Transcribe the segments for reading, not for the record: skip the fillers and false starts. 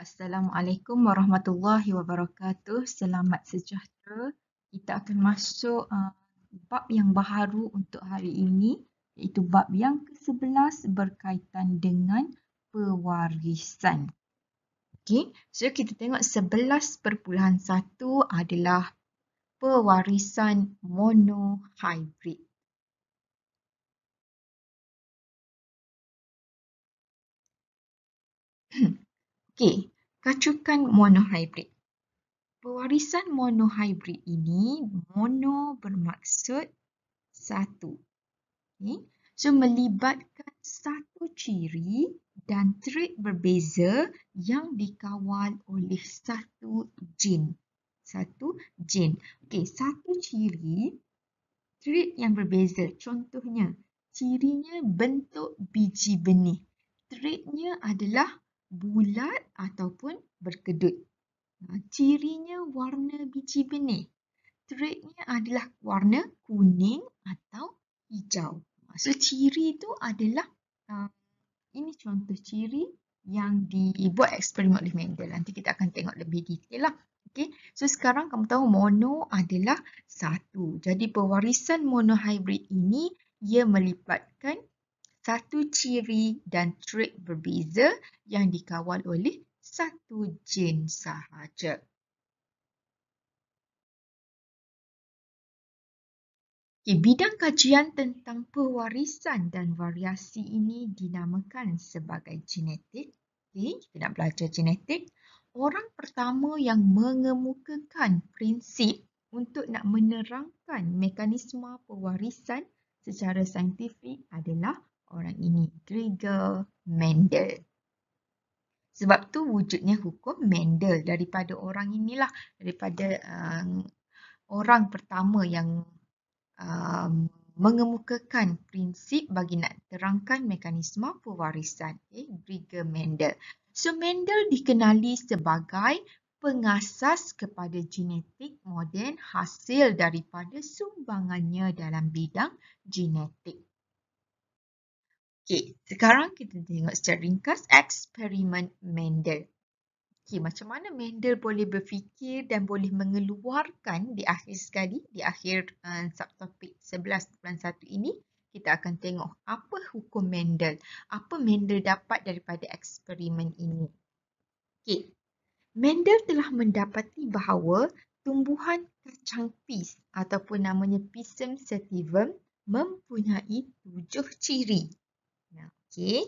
Assalamualaikum warahmatullahi wabarakatuh. Selamat sejahtera. Kita akan masuk bab yang baharu untuk hari ini, iaitu bab yang ke-11 berkaitan dengan pewarisan. Okey, so kita tengok 11.1 adalah pewarisan monohybrid. Okey, kacukan monohybrid. Pewarisan monohybrid ini, mono bermaksud satu. Okay. So, melibatkan satu ciri dan trait berbeza yang dikawal oleh satu gen. Okey, satu ciri, trait yang berbeza. Contohnya, cirinya bentuk biji benih. Traitnya adalah bulat ataupun berkedut. Cirinya warna biji benih. Traitnya adalah warna kuning atau hijau. So, ciri itu adalah, ini contoh ciri yang dibuat eksperimen oleh Mendel. Nanti kita akan tengok lebih detail lah. Okay. So, sekarang kamu tahu mono adalah satu. Jadi, pewarisan monohybrid ini, ia melibatkan satu ciri dan trait berbeza yang dikawal oleh satu gen sahaja. Okay, bidang kajian tentang pewarisan dan variasi ini dinamakan sebagai genetik. Okay, kita nak belajar genetik. Orang pertama yang mengemukakan prinsip untuk nak menerangkan mekanisme pewarisan secara saintifik adalah orang ini, Gregor Mendel. Sebab tu wujudnya hukum Mendel daripada orang inilah, daripada orang pertama yang mengemukakan prinsip bagi nak terangkan mekanisme pewarisan, Gregor Mendel. So, Mendel dikenali sebagai pengasas kepada genetik moden hasil daripada sumbangannya dalam bidang genetik. Okey, sekarang kita tengok secara ringkas eksperimen Mendel. Okay, macam mana Mendel boleh berfikir dan boleh mengeluarkan di akhir sekali, di akhir subtopik 11.1 ini, kita akan tengok apa hukum Mendel, apa Mendel dapat daripada eksperimen ini. Okay. Mendel telah mendapati bahawa tumbuhan kacang pis ataupun namanya Pisum sativum mempunyai 7 ciri. Okay.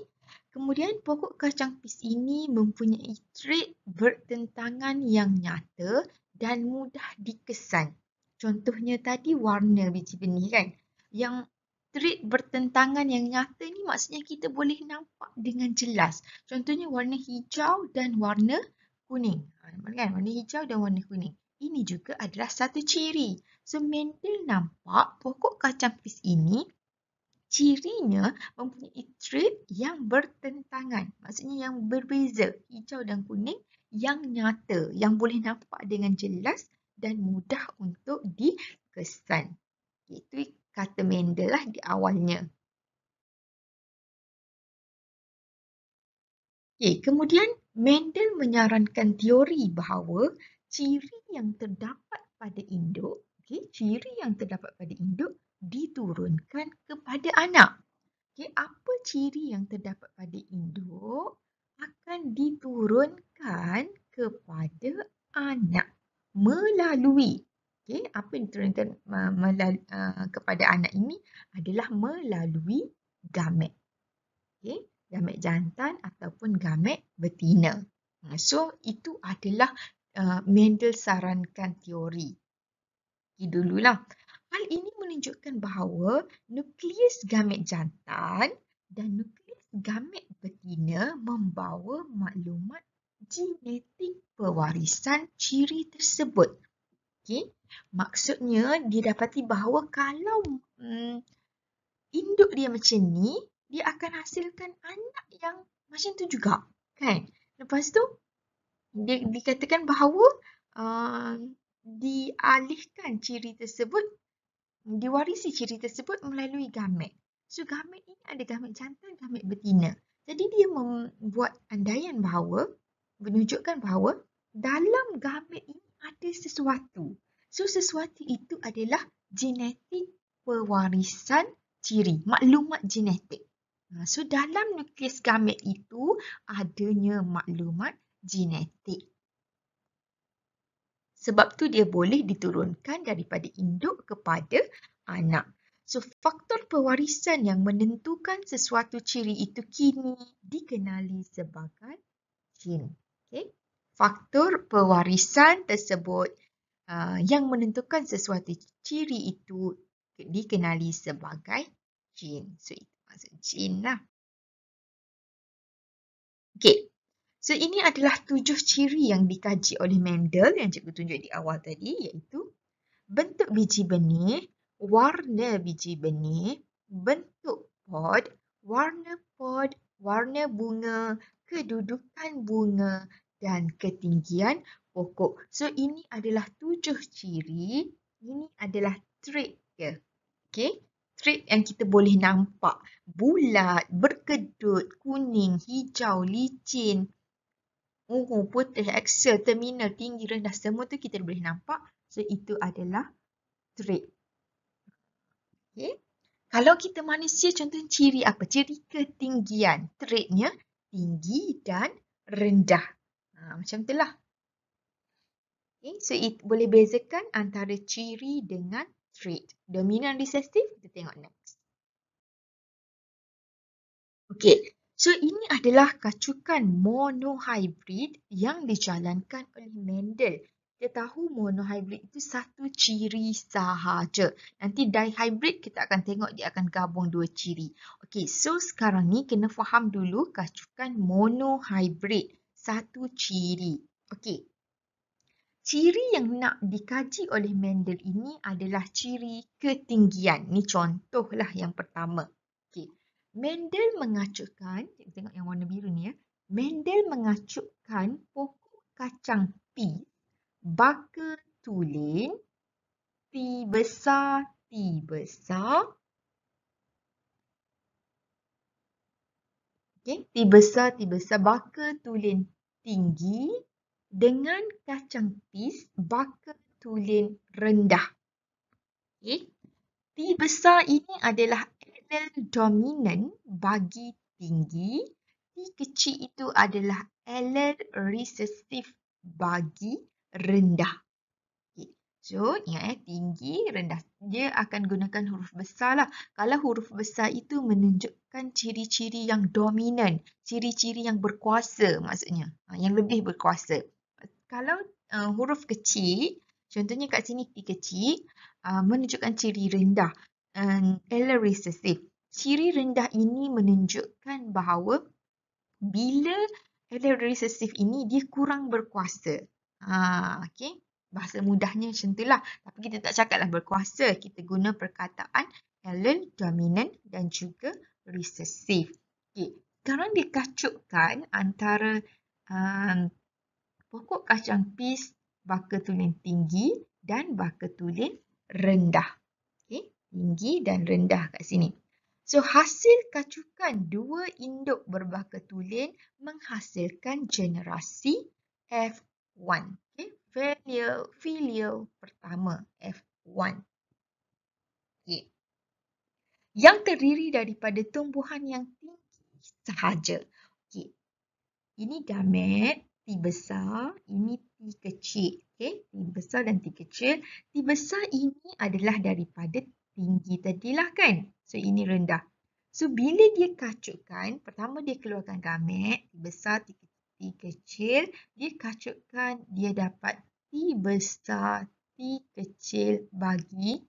Kemudian pokok kacang pis ini mempunyai trait bertentangan yang nyata dan mudah dikesan. Contohnya tadi warna biji benih kan. Yang trait bertentangan yang nyata ni maksudnya kita boleh nampak dengan jelas. Contohnya warna hijau dan warna kuning. Kan? Warna hijau dan warna kuning. Ini juga adalah satu ciri. So, Mendel nampak pokok kacang pis ini cirinya mempunyai trait yang bertentangan. Maksudnya yang berbeza. Hijau dan kuning yang nyata. Yang boleh nampak dengan jelas dan mudah untuk dikesan. Itu kata Mendel lah di awalnya. Okay, kemudian Mendel menyarankan teori bahawa ciri yang terdapat pada induk, ciri yang terdapat pada induk diturunkan kepada anak. Okay, apa ciri yang terdapat pada induk akan diturunkan kepada anak melalui, apa yang diturunkan kepada anak ini adalah melalui gamet. Gamet jantan ataupun gamet betina. So, itu adalah Mendel sarankan teori. Dululah. Hal ini menunjukkan bahawa nukleus gamet jantan dan nukleus gamet betina membawa maklumat genetik pewarisan ciri tersebut. Okay. Maksudnya, didapati bahawa kalau induk dia macam ni, dia akan hasilkan anak yang macam tu juga. Kan? Lepas tu, dia dikatakan bahawa dialihkan ciri tersebut, diwarisi ciri tersebut melalui gamet. So, gamet ini ada gamet jantan, gamet betina. Jadi, dia membuat andaian bahawa menunjukkan bahawa dalam gamet ini ada sesuatu. So, sesuatu itu adalah genetik pewarisan ciri, maklumat genetik. So, dalam nukleus gamet itu adanya maklumat genetik. Sebab tu dia boleh diturunkan daripada induk kepada anak. So, faktor pewarisan yang menentukan sesuatu ciri itu kini dikenali sebagai gen. Okay? Faktor pewarisan tersebut yang menentukan sesuatu ciri itu dikenali sebagai gen. So, itu maksud gen lah. Okay. So, ini adalah 7 ciri yang dikaji oleh Mendel yang cikgu tunjuk di awal tadi, iaitu bentuk biji benih, warna biji benih, bentuk pod, warna bunga, kedudukan bunga dan ketinggian pokok. So, ini adalah 7 ciri. Ini adalah trait dia. Okay? Trait yang kita boleh nampak. Bulat, berkedut, kuning, hijau, licin, ungu, putih, axial, terminal, tinggi, rendah. Semua tu kita boleh nampak. So, itu adalah trait. Okay. Kalau kita manusia, contohnya ciri apa? Ciri ketinggian. Traitnya tinggi dan rendah. Macam itulah. Okay. So, boleh bezakan antara ciri dengan trait. Dominan, resestif, kita tengok next. Okay. So, ini adalah kacukan monohybrid yang dijalankan oleh Mendel. Kita tahu monohybrid itu satu ciri sahaja. Nanti dihybrid kita akan tengok dia akan gabung dua ciri. Okay, so sekarang ni kena faham dulu kacukan monohybrid. Satu ciri. Okay. Ciri yang nak dikaji oleh Mendel ini adalah ciri ketinggian. Ni contohlah yang pertama. Okay. Mendel mengacukan, tengok yang warna biru ni ya. Mendel mengacukan pokok kacang peas, baka tulen, T besar, okay. T besar, baka tulen tinggi dengan kacang peas, baka tulen rendah. Okay. T besar ini adalah allele dominan bagi tinggi. T kecil itu adalah allele resesif bagi rendah. Okay. So, ingat tinggi, rendah. Dia akan gunakan huruf besar lah. Kalau huruf besar itu menunjukkan ciri-ciri yang dominan. Ciri-ciri yang berkuasa maksudnya. Yang lebih berkuasa. Kalau huruf kecil, contohnya kat sini T kecil, menunjukkan ciri rendah. Allele resesif. Ciri rendah ini menunjukkan bahawa bila allele resesif ini dia kurang berkuasa. Okay. Bahasa mudahnya macam itulah. Tapi kita tak cakaplah berkuasa. Kita guna perkataan allele dominan dan juga resesif. Okay. Sekarang dikacukkan antara pokok kacang peas, baka tulen tinggi dan baka tulen rendah. Okay. Tinggi dan rendah kat sini. So, hasil kacukan dua induk berbaka tulen menghasilkan generasi F1. Okay. Filial pertama F1. Okay. Yang terdiri daripada tumbuhan yang tinggi sahaja. Okay. Ini gamet T besar, ini T kecil. Okay. T besar dan T kecil. T besar ini adalah daripada tinggi tadilah kan. So, ini rendah. So, bila dia kacukkan, pertama dia keluarkan gamet, T besar, T kecil. Dia kacukkan, dia dapat T besar, T kecil bagi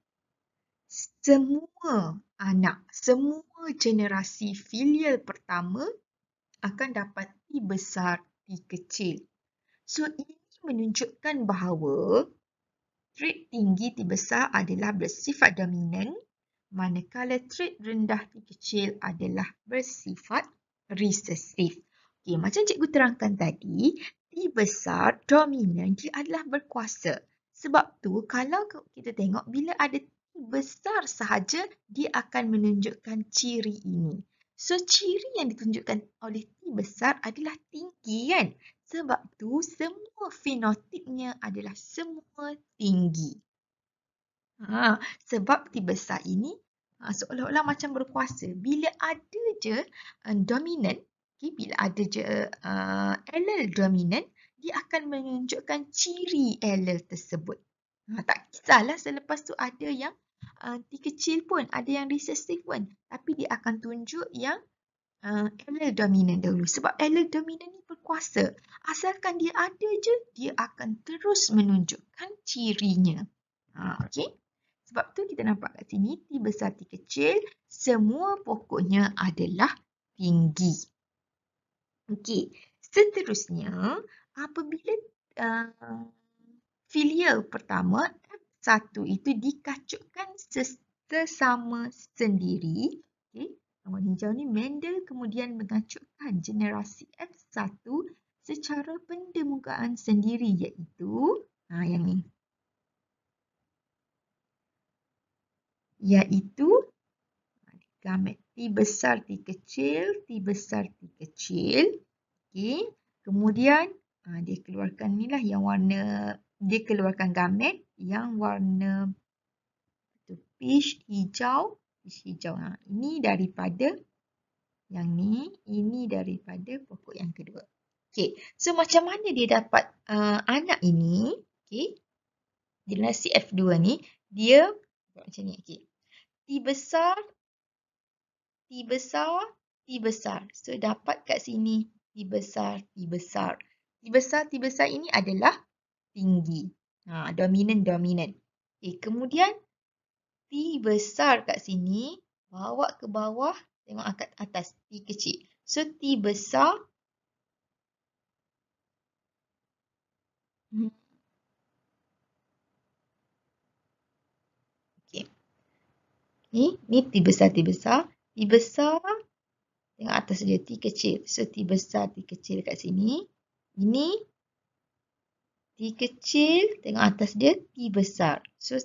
semua anak. Semua generasi filial pertama akan dapat T besar, T kecil. So, ini menunjukkan bahawa trait tinggi T besar adalah bersifat dominan, manakala trait rendah T kecil adalah bersifat resesif. Okay, macam cikgu terangkan tadi, T besar dominan dia adalah berkuasa. Sebab tu kalau kita tengok bila ada T besar sahaja, dia akan menunjukkan ciri ini. So, ciri yang ditunjukkan oleh T besar adalah tinggi kan. Sebab tu semua fenotipnya adalah semua tinggi. Sebab T besar ini seolah-olah macam berkuasa. Bila ada je dominan, bila ada je allele dominan, dia akan menunjukkan ciri allele tersebut. Tak kisahlah selepas tu ada yang T kecil pun, ada yang resesif pun. Tapi dia akan tunjuk yang allele dominan dahulu. Sebab allele dominan ni berkuasa. Asalkan dia ada je, dia akan terus menunjukkan cirinya. Okey. Sebab tu kita nampak kat sini T besar T kecil, semua pokoknya adalah tinggi. Okey. Seterusnya, apabila filial pertama F1 itu dikacukkan sesama sendiri, okey. Warna hijau ni Mendel kemudian mengacukkan generasi F1 secara pendemukaan sendiri, iaitu yang ni. Iaitu gamet T besar T kecil, T besar T kecil. Okey. Kemudian dia keluarkan inilah yang warna, dia keluarkan gamet yang warna peach hijau. Ini daripada yang ni, ini daripada pokok yang kedua. Okey. So macam mana dia dapat anak ini? Okey. Generasi F2 ni dia buat macam ni. Okey. T besar, T besar, T besar. So, dapat kat sini T besar, T besar. T besar, T besar ini adalah tinggi. Dominan. Okay, kemudian T besar kat sini, bawa ke bawah, tengok kat atas, T kecil. So, T besar. Okay. Ni T besar, T besar. T besar. Tengok atas dia, T kecil. So, T besar, T kecil kat sini. Ini T kecil, tengok atas dia, T besar. So,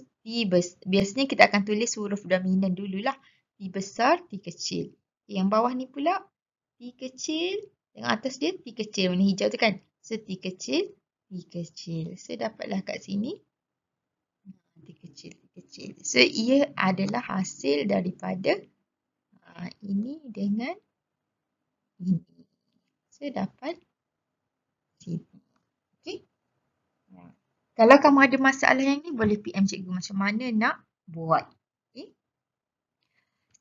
biasanya kita akan tulis huruf dominan dululah. T besar, T kecil. Yang bawah ni pula, T kecil, tengok atas dia, T kecil. Warna hijau tu kan. So, T kecil, T kecil. So, dapatlah kat sini. T kecil, T kecil. So, ia adalah hasil daripada ini dengan ini. So, dapat sini. Okey. Kalau kamu ada masalah yang ni, boleh PM cikgu macam mana nak buat. Okay.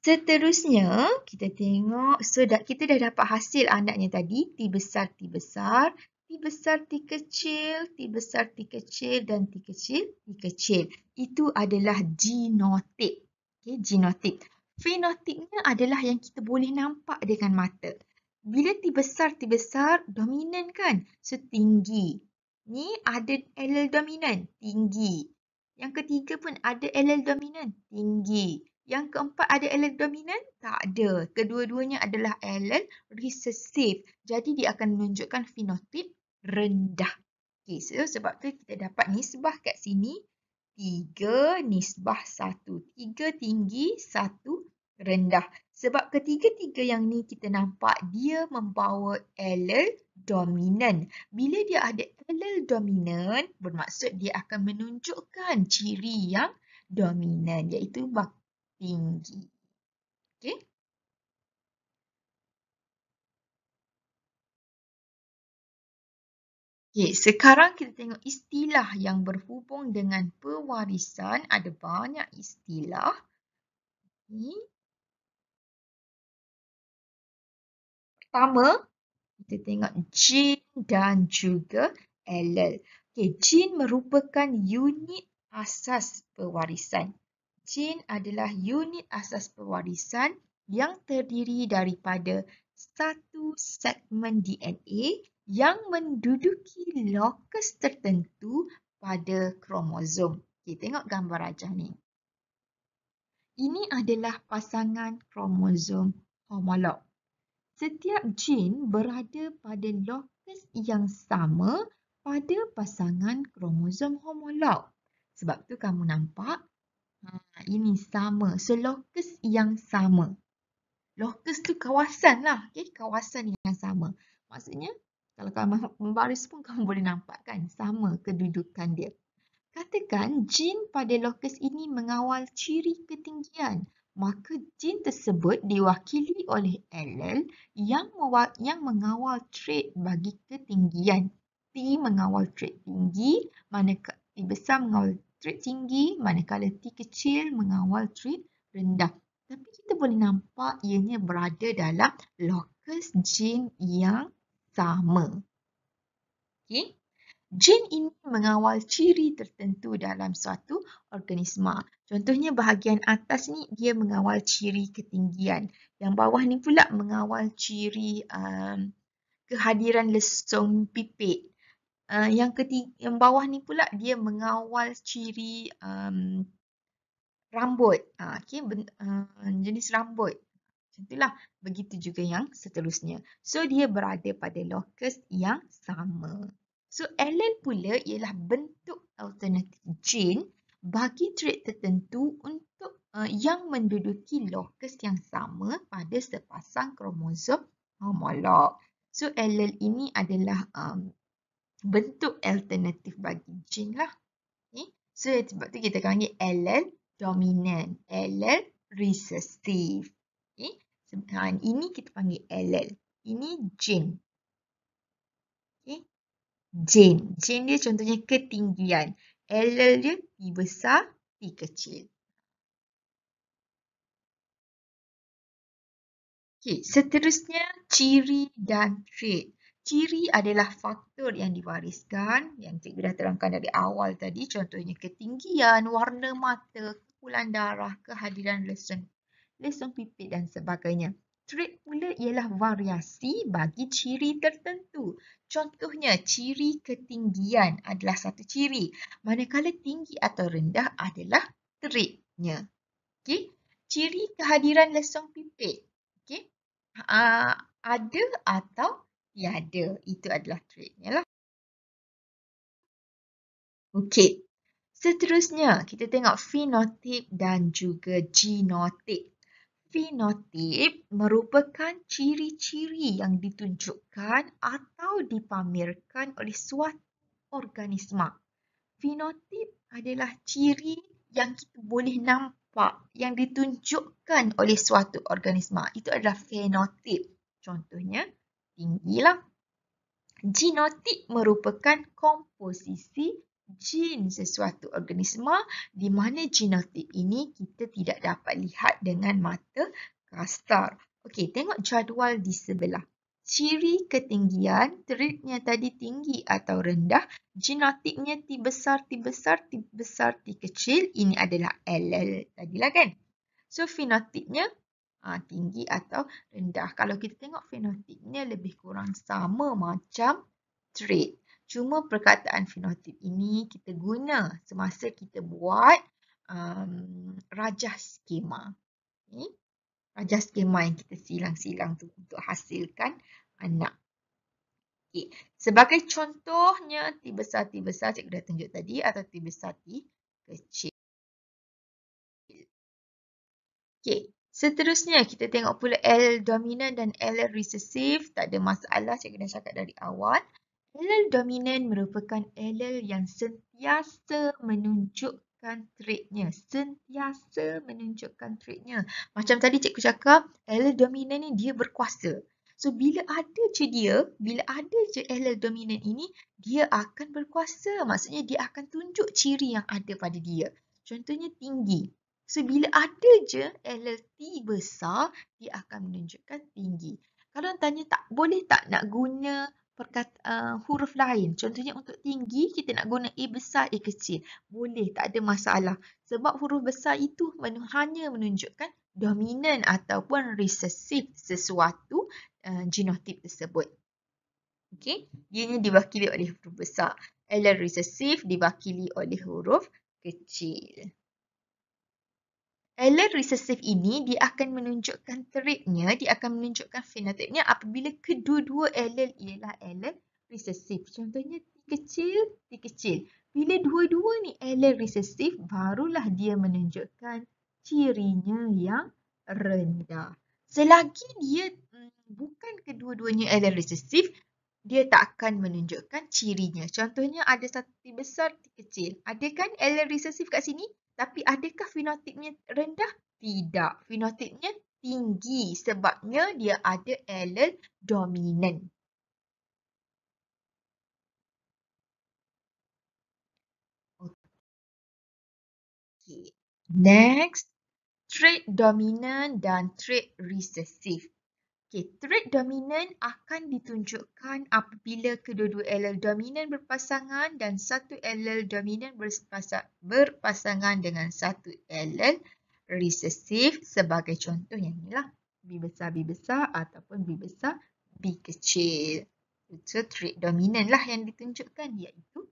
Seterusnya, kita tengok. So, kita dah dapat hasil anaknya tadi. T besar, T besar. T besar, T kecil. T besar, T kecil. Dan T kecil, T kecil. Itu adalah genotip. Okay, genotip. Fenotipnya adalah yang kita boleh nampak dengan mata. Bila T besar, dominan kan? So, tinggi. Ni ada allele dominan, tinggi. Yang ketiga pun ada allele dominan, tinggi. Yang keempat ada allele dominan? Tak ada. Kedua-duanya adalah allele resesif. Jadi dia akan menunjukkan fenotip rendah. Okay, so sebab tu kita dapat nisbah kat sini. 3 nisbah 1. 3 tinggi, 1 rendah. Sebab ketiga-tiga yang ni kita nampak dia membawa allele dominan. Bila dia ada allele dominan, bermaksud dia akan menunjukkan ciri yang dominan, iaitu bab tinggi. Okey? Okay, sekarang kita tengok istilah yang berhubung dengan pewarisan. Ada banyak istilah. Okay. Pertama, kita tengok gen dan juga allele. Okay, gen merupakan unit asas pewarisan. Gen adalah unit asas pewarisan yang terdiri daripada satu segmen DNA yang menduduki lokus tertentu pada kromosom. Okay, tengok gambar rajah ni. Ini adalah pasangan kromosom homolog. Setiap gen berada pada lokus yang sama pada pasangan kromosom homolog. Sebab tu kamu nampak, ini sama. So, lokus yang sama. Lokus tu kawasan lah. Okay? Kawasan yang sama. Maksudnya, Kalau kamu membaris pun kamu boleh nampak kan, sama kedudukan dia. Katakan jin pada lokus ini mengawal ciri ketinggian, maka jin tersebut diwakili oleh allele yang mengawal trait bagi ketinggian. T mengawal trait tinggi, manakala T besar mengawal trait tinggi, manakala T kecil mengawal trait rendah. Tapi kita boleh nampak ianya berada dalam lokus jin yang sama. Okey. Jin ini mengawal ciri tertentu dalam suatu organisma. Contohnya bahagian atas ni dia mengawal ciri ketinggian. Yang bawah ni pula mengawal ciri kehadiran lesung pipit. Yang bawah ni pula dia mengawal ciri rambut. Jenis rambut. Macam itulah. Begitu juga yang seterusnya. So dia berada pada lokus yang sama. So, allele pula ialah bentuk alternatif gene bagi trait tertentu untuk yang menduduki lokus yang sama pada sepasang kromosom homolog. So, allele ini adalah bentuk alternatif bagi gene lah. Okay. So, sebab tu kita panggil allele dominant, allele recessive. Okay. Ini kita panggil allele. Ini gene. Okay. Gene dia contohnya ketinggian. Allele dia T besar, T kecil. Okay, seterusnya ciri dan trait. Ciri adalah faktor yang diwariskan yang cikgu dah terangkan dari awal tadi. Contohnya ketinggian, warna mata, kumpulan darah, kehadiran lesung pipit dan sebagainya. Trait pula ialah variasi bagi ciri tertentu. Contohnya, ciri ketinggian adalah satu ciri. Manakala tinggi atau rendah adalah traitnya. Okay. Ciri kehadiran lesung pipit. Okay. Ada atau tiada. Itu adalah traitnya lah. Okay. Seterusnya, kita tengok fenotip dan juga genotip. Fenotip merupakan ciri-ciri yang ditunjukkan atau dipamerkan oleh suatu organisma. Fenotip adalah ciri yang kita boleh nampak yang ditunjukkan oleh suatu organisma. Itu adalah fenotip. Contohnya, tinggilah. Genotip merupakan komposisi jin sesuatu organisma di mana genotip ini kita tidak dapat lihat dengan mata kasar. Okey, tengok jadual di sebelah. Ciri ketinggian, traitnya tadi tinggi atau rendah, genotipnya T besar, T besar, T besar, T kecil. Ini adalah allele tadilah kan. So, fenotipnya tinggi atau rendah. Kalau kita tengok fenotipnya lebih kurang sama macam trait. Cuma perkataan fenotip ini kita guna semasa kita buat rajah skema. Okay. Rajah skema yang kita silang-silang tu untuk hasilkan anak. Okay. Sebagai contohnya T besar, cikgu dah tunjuk tadi atau T besar, T kecil. Okay. Seterusnya kita tengok pula allele dominant dan allele recessive. Tak ada masalah, cikgu dah cakap dari awal. Allele dominant merupakan allele yang sentiasa menunjukkan traitnya. Sentiasa menunjukkan traitnya. Macam tadi cikgu cakap, allele dominant ni dia berkuasa. So, bila ada je allele dominant ini, dia akan berkuasa. Maksudnya dia akan tunjuk ciri yang ada pada dia. Contohnya tinggi. So, bila ada je allele T besar, dia akan menunjukkan tinggi. Kalau tanya boleh tak nak guna huruf lain. Contohnya untuk tinggi, kita nak guna A besar, A kecil. Boleh, tak ada masalah. Sebab huruf besar itu hanya menunjukkan dominan ataupun resesif sesuatu genotip tersebut. Okay. Ianya diwakili oleh huruf besar. Allele resesif diwakili oleh huruf kecil. Allele resesif ini dia akan menunjukkan traitnya, dia akan menunjukkan fenotipnya apabila kedua-dua allele ialah allele resesif. Contohnya T kecil. Bila dua-dua ni allele resesif, barulah dia menunjukkan cirinya yang rendah. Selagi dia bukan kedua-duanya allele resesif, dia tak akan menunjukkan cirinya. Contohnya ada satu T besar, T kecil. Ada kan allele resesif kat sini? Tapi adakah fenotipnya rendah? Tidak. Fenotipnya tinggi sebabnya dia ada allele dominan. Okay. Next, trait dominan dan trait resesif. Okay, trait dominan akan ditunjukkan apabila kedua-dua allele dominan berpasangan dan satu allele dominan berpasangan dengan satu allele resesif sebagai contoh yang inilah B besar ataupun B besar B kecil. Itu trait dominan lah yang ditunjukkan iaitu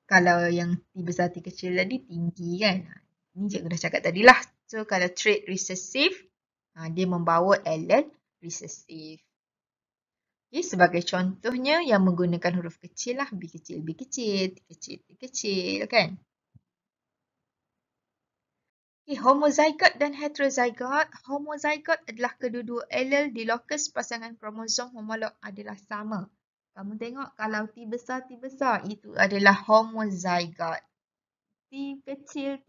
kalau yang T besar T kecil tadi tinggi kan. Ini cikgu dah cakap tadi lah. So kalau trait resesif, dia membawa allele resesif. Okay, sebagai contohnya yang menggunakan huruf kecil lah. B kecil, B kecil, T kecil, T kecil kan. Okay, homozygot dan heterozygot. Homozygot adalah kedua-dua allele di lokus pasangan kromosom homolog adalah sama. Kamu tengok kalau T besar itu adalah homozygot. T kecil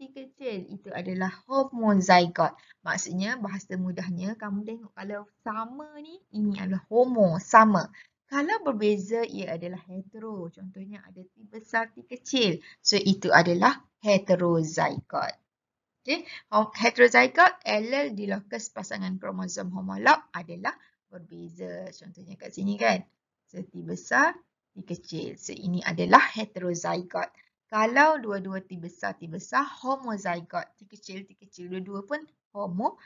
itu adalah homozygot. Maksudnya bahasa mudahnya kamu tengok kalau sama ni, ini adalah homo, sama. Kalau berbeza ia adalah hetero. Contohnya ada T besar, T kecil. So itu adalah heterozygot. Okay. Heterozygot allele di lokus pasangan kromosom homolog adalah berbeza. Contohnya kat sini kan. So T besar, T kecil. So ini adalah heterozygot. Kalau dua-dua T besar, homozygot. T kecil, dua-dua pun homozygot.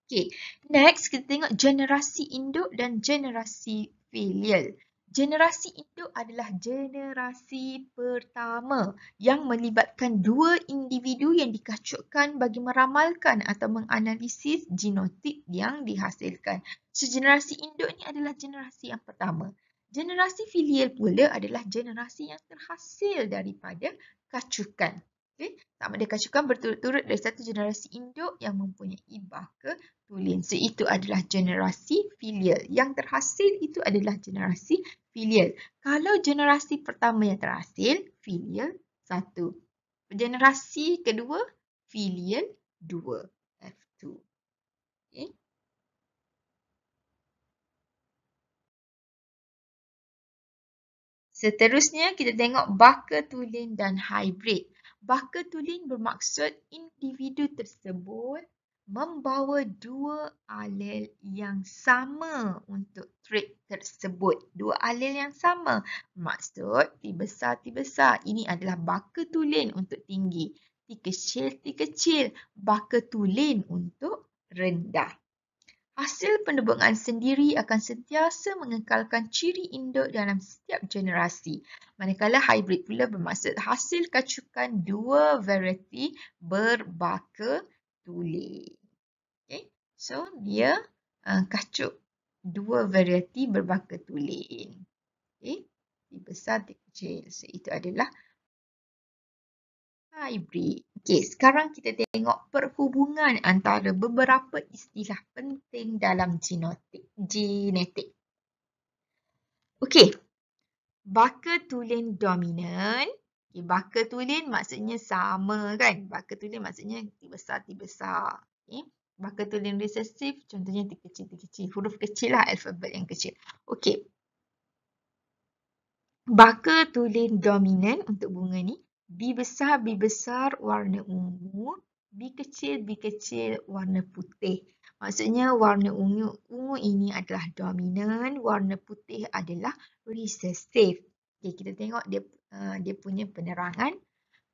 Okay, next kita tengok generasi induk dan generasi filial. Generasi induk adalah generasi pertama yang melibatkan dua individu yang dikacukkan bagi meramalkan atau menganalisis genotip yang dihasilkan. So, generasi induk ni adalah generasi yang pertama. Generasi filial pula adalah generasi yang terhasil daripada kacukan. Okay? Sama ada kacukan berturut-turut dari satu generasi induk yang mempunyai baka tulin. So, itu adalah generasi filial. Yang terhasil itu adalah generasi filial. Kalau generasi pertama yang terhasil, filial 1. Generasi kedua, filial 2. F2. Okay. Seterusnya, kita tengok baka tulin dan hybrid. Baka tulin bermaksud individu tersebut membawa dua alel yang sama untuk trait tersebut. Dua alel yang sama. Maksud T besar. Ini adalah baka tulin untuk tinggi. T kecil. Baka tulin untuk rendah. Hasil penebangan sendiri akan sentiasa mengekalkan ciri induk dalam setiap generasi. Manakala hybrid pula bermaksud hasil kacukan dua varieti berbaka tulin. Okay. So, dia kacuk dua varieti berbaka tulin. Okay. T besar, T kecil. So, itu adalah hybrid. Okey, sekarang kita tengok perhubungan antara beberapa istilah penting dalam genetik. Okey, baka tulin dominan. Okay, baka tulin maksudnya sama kan? Baka tulin maksudnya T besar. Okay. Baka tulin resesif contohnya T kecil. Huruf kecil lah, alfabet yang kecil. Okey. Baka tulin dominan untuk bunga ni. B besar warna ungu. B kecil warna putih. Maksudnya warna ungu ini adalah dominan. Warna putih adalah resesif. Okay, kita tengok dia punya penerangan.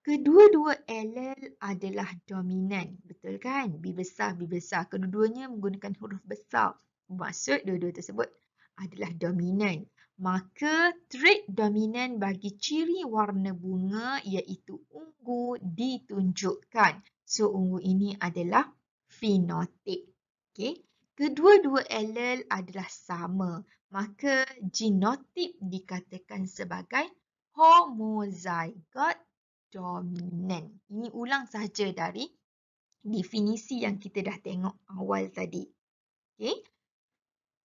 Kedua-dua allele adalah dominan. Betul kan? B besar. Kedua-duanya menggunakan huruf besar. Maksud dua-dua tersebut adalah dominan. Maka trait dominan bagi ciri warna bunga iaitu ungu ditunjukkan. So, ungu ini adalah fenotip. Okay. Kedua-dua allele adalah sama. Maka genotip dikatakan sebagai homozygot dominan. Ini ulang sahaja dari definisi yang kita dah tengok awal tadi. Okay.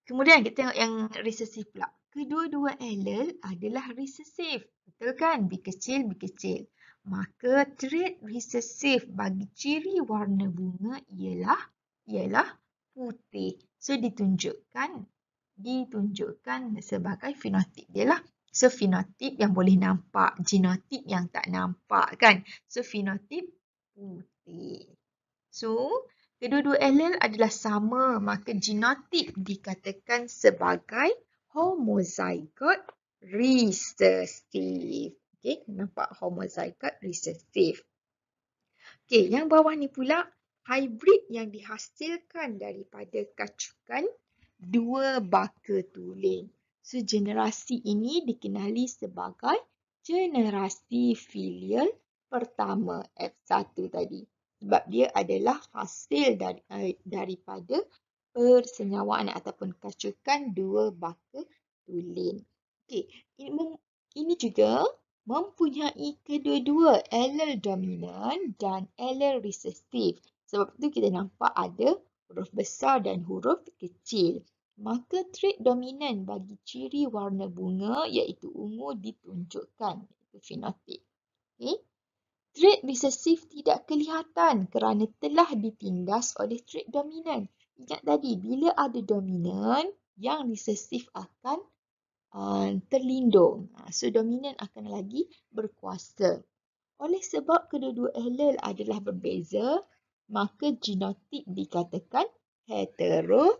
Kemudian kita tengok yang resesif pula. Kedua-dua allele adalah resesif. Betul kan? B kecil, B kecil. Maka trait resesif bagi ciri warna bunga ialah putih. So ditunjukkan sebagai fenotip dia lah. So fenotip yang boleh nampak, genotip yang tak nampak kan. So fenotip putih. So kedua-dua allele adalah sama, maka genotip dikatakan sebagai homozygote resesif. Okey, nampak homozygote resesif. Okey, yang bawah ni pula hybrid yang dihasilkan daripada kacukan dua baka tulen. So generasi ini dikenali sebagai generasi filial pertama F1 tadi. Sebab dia adalah hasil daripada persenyawaan ataupun kacukan dua baka tulen. Okey, ini juga mempunyai kedua-dua allele dominan dan allele resesif. Sebab itu kita nampak ada huruf besar dan huruf kecil. Maka trait dominan bagi ciri warna bunga iaitu ungu ditunjukkan, iaitu fenotip. Okay. Trait resesif tidak kelihatan kerana telah ditindas oleh trait dominan. Ingat tadi, bila ada dominan, yang resesif akan terlindung. So, dominan akan lagi berkuasa. Oleh sebab kedua-dua allele adalah berbeza, maka genotip dikatakan heterozygote.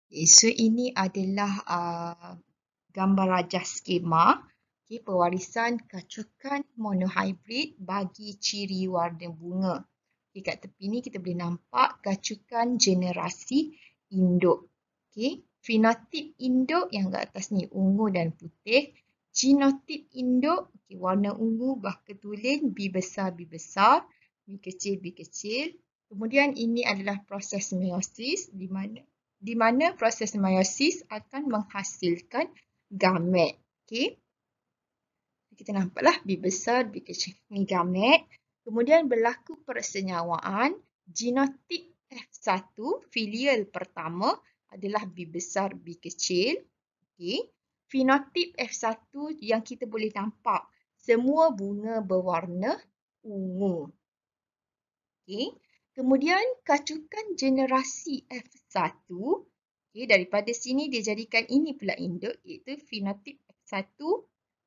Okay, so ini adalah gambar rajah skema pewarisan kacukan monohybrid bagi ciri warna bunga. Okay, kat tepi ni kita boleh nampak kacukan generasi induk. Okay, fenotip induk yang kat atas ni ungu dan putih. Genotip induk, okay, warna ungu, baka tulen, B besar, B besar, B kecil, B kecil. Kemudian ini adalah proses meiosis di mana proses meiosis akan menghasilkan gamet. Okay. Kita nampaklah B besar, B kecil. Ini gamet. Kemudian berlaku persenyawaan. Genotip F1, filial pertama adalah B besar, B kecil. Okay. Fenotip F1 yang kita boleh nampak. Semua bunga berwarna ungu. Okay. Kemudian kacukan generasi F1. Okay, daripada sini dia jadikan ini pula induk iaitu fenotip F1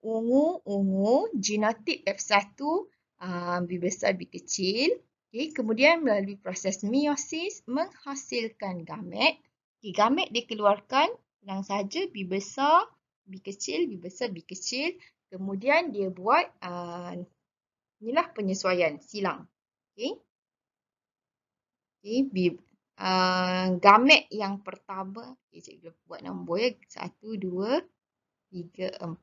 ungu, genotip F1 B besar, B kecil. Okay, kemudian melalui proses meiosis menghasilkan gamet. Okay, gamet dikeluarkan senang saja B besar, B kecil, B besar, B kecil. Kemudian dia buat inilah penyesuaian silang. Okay. Okay, gamet yang pertama, okay, cikgu buat nombor ya, 1, 2, 3, 4.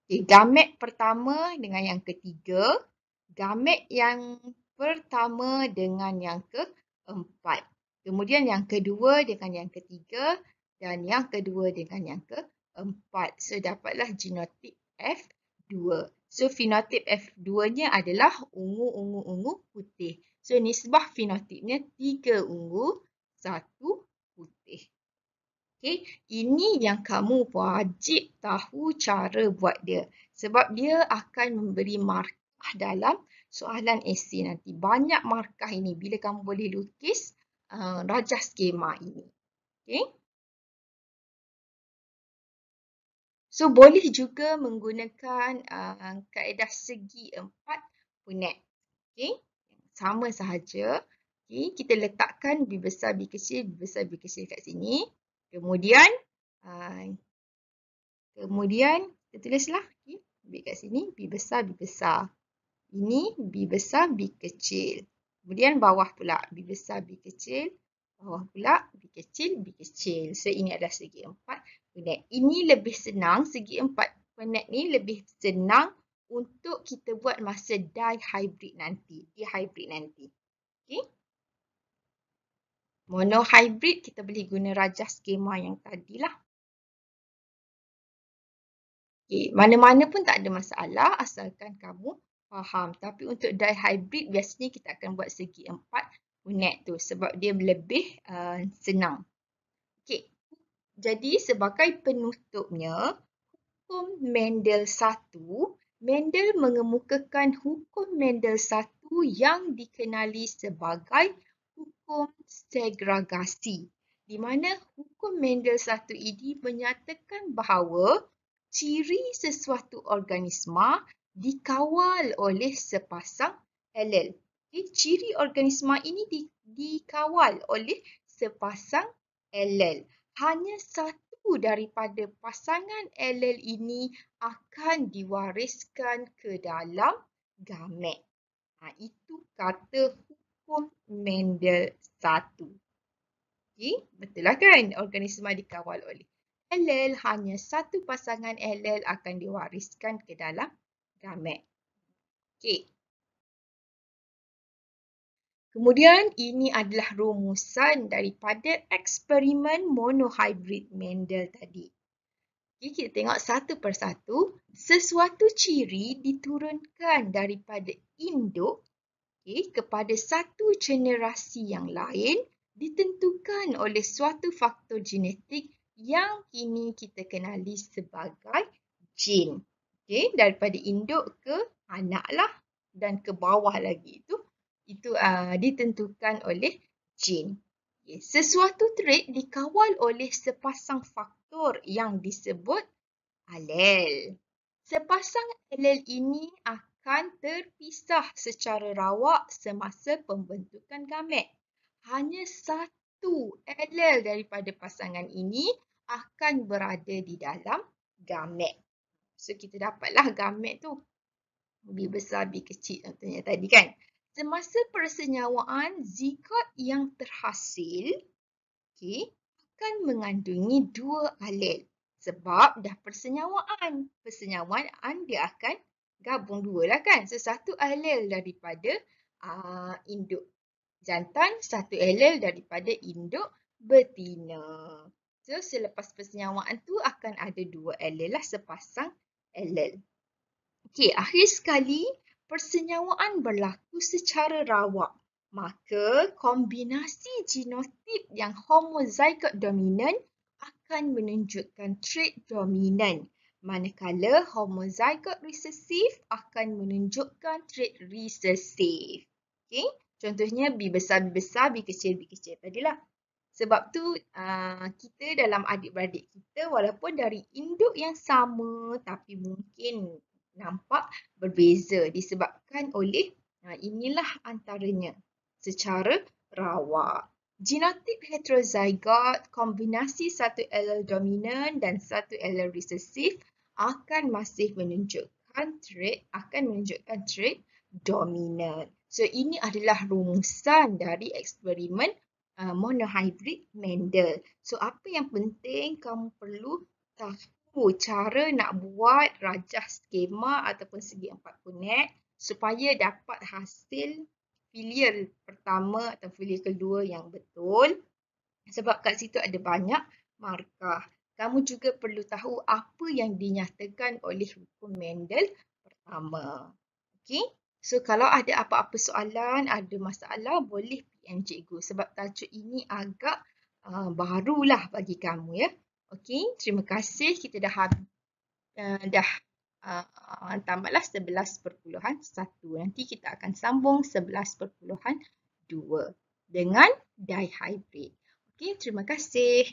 Okay, gamet pertama dengan yang ketiga, gamet yang pertama dengan yang keempat. Kemudian yang kedua dengan yang ketiga dan yang kedua dengan yang keempat. So, dapatlah genotip F2. So, fenotip F2-nya adalah ungu, ungu, ungu, putih. So, nisbah fenotipnya 3 ungu, 1 putih. Okay, ini yang kamu wajib tahu cara buat dia. Sebab dia akan memberi markah dalam soalan esei nanti. Banyak markah ini bila kamu boleh lukis rajah skema ini. Okay. So, boleh juga menggunakan kaedah segi 4 punet. Okay. Sama sahaja. Okay. Kita letakkan B besar, B kecil, B besar, B kecil kat sini. Kemudian kita tulislah okay. B kat sini, B besar, B besar. Ini B besar, B kecil. Kemudian bawah pula B besar, B kecil. Bawah pula B kecil, B kecil. So, ini adalah segi 4 punet. Ini lebih senang, segi 4 punet ni lebih senang untuk kita buat masa dihybrid nanti. Okay. Monohybrid kita boleh guna rajah skema yang tadilah. Okay. Mana-mana pun tak ada masalah asalkan kamu faham. Tapi untuk dihybrid biasanya kita akan buat segi 4 punat tu sebab dia lebih senang. Okey. Jadi sebagai penutupnya, hukum Mendel 1, Mendel mengemukakan hukum Mendel 1 yang dikenali sebagai hukum segregasi. Di mana hukum Mendel 1 ini menyatakan bahawa ciri sesuatu organisma dikawal oleh sepasang alel. Ciri organisma ini dikawal oleh sepasang alel. Hanya satu daripada pasangan alel ini akan diwariskan ke dalam gamet. Itu kata hukum Mendel 1. Okay, betul lah kan? Organisma dikawal oleh alel, hanya satu pasangan alel akan diwariskan ke dalam gamet. Okay. Kemudian ini adalah rumusan daripada eksperimen monohybrid Mendel tadi. Okay, kita tengok satu persatu. Sesuatu ciri diturunkan daripada induk kepada satu generasi yang lain ditentukan oleh suatu faktor genetik yang kini kita kenali sebagai gen. Daripada induk ke anak lah dan ke bawah lagi itu ditentukan oleh gen. Sesuatu trait dikawal oleh sepasang faktor yang disebut alel. Sepasang alel ini akan terpisah secara rawak semasa pembentukan gamet. Hanya satu alel daripada pasangan ini akan berada di dalam gamet. So kita dapatlah gamet tu. Lebih besar, lebih kecil contohnya tadi kan. Semasa persenyawaan, zigot yang terhasil akan mengandungi dua alel. Sebab dah persenyawaan. Persenyawaan dia akan gabung dua lah kan. So satu alel daripada induk jantan, satu alel daripada induk betina. So selepas persenyawaan tu akan ada dua alel lah, sepasang alel. Okey, akhir sekali persenyawaan berlaku secara rawak. Maka kombinasi genotip yang homozygot dominan akan menunjukkan trait dominan. Manakala homozygot resesif akan menunjukkan trait resesif. Okey, contohnya B besar, B besar, B kecil, B kecil tadilah. Sebab tu kita dalam adik-beradik kita walaupun dari induk yang sama tapi mungkin nampak berbeza disebabkan oleh inilah antaranya secara rawak. Genotip heterozygot, kombinasi satu alel dominan dan satu alel resesif akan masih menunjukkan trait dominan. So ini adalah rumusan dari eksperimen monohybrid Mendel. So apa yang penting kamu perlu tahu cara nak buat rajah skema ataupun segi 4 punat supaya dapat hasil filial pertama atau filial kedua yang betul. Sebab kat situ ada banyak markah. Kamu juga perlu tahu apa yang dinyatakan oleh hukum Mendel pertama. Okey? So kalau ada apa-apa soalan, ada masalah, boleh PM cikgu sebab tajuk ini agak barulah bagi kamu ya. Okey, terima kasih. Kita dah tamatlah 11.1. Nanti kita akan sambung 11.2 dengan dihybrid. Okey, terima kasih.